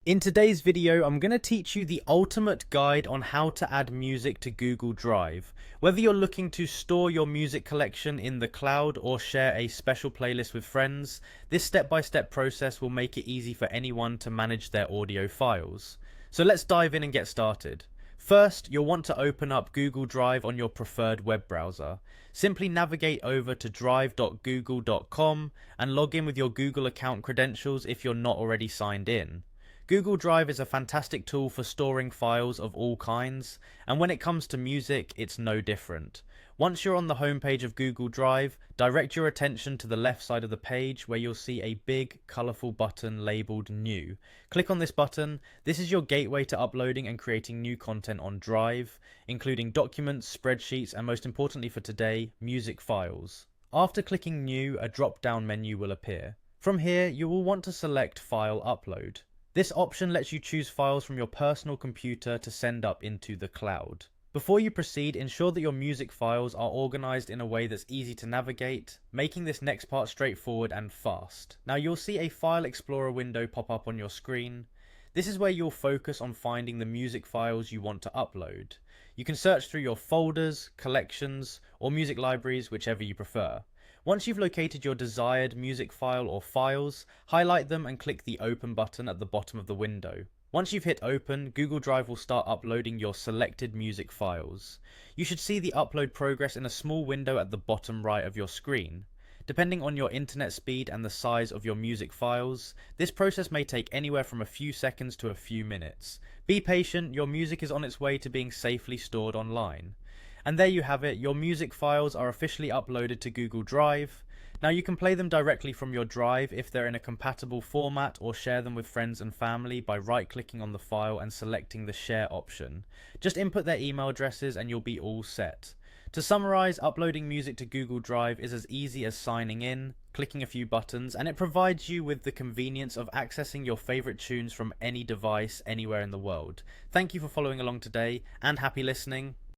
In today's video, I'm going to teach you the ultimate guide on how to add music to Google Drive. Whether you're looking to store your music collection in the cloud or share a special playlist with friends, this step-by-step process will make it easy for anyone to manage their audio files. So let's dive in and get started. First, you'll want to open up Google Drive on your preferred web browser. Simply navigate over to drive.google.com and log in with your Google account credentials if you're not already signed in. Google Drive is a fantastic tool for storing files of all kinds, and when it comes to music, it's no different. Once you're on the homepage of Google Drive, direct your attention to the left side of the page where you'll see a big, colourful button labelled New. Click on this button. This is your gateway to uploading and creating new content on Drive, including documents, spreadsheets, and most importantly for today, music files. After clicking New, a drop-down menu will appear. From here, you will want to select File Upload. This option lets you choose files from your personal computer to send up into the cloud. Before you proceed, ensure that your music files are organized in a way that's easy to navigate, making this next part straightforward and fast. Now you'll see a File Explorer window pop up on your screen. This is where you'll focus on finding the music files you want to upload. You can search through your folders, collections, or music libraries, whichever you prefer. Once you've located your desired music file or files, highlight them and click the Open button at the bottom of the window. Once you've hit Open, Google Drive will start uploading your selected music files. You should see the upload progress in a small window at the bottom right of your screen. Depending on your internet speed and the size of your music files, this process may take anywhere from a few seconds to a few minutes. Be patient, your music is on its way to being safely stored online. And there you have it, your music files are officially uploaded to Google Drive. Now you can play them directly from your Drive if they're in a compatible format, or share them with friends and family by right-clicking on the file and selecting the share option. Just input their email addresses and you'll be all set. To summarize, uploading music to Google Drive is as easy as signing in, clicking a few buttons, and it provides you with the convenience of accessing your favorite tunes from any device anywhere in the world. Thank you for following along today, and happy listening.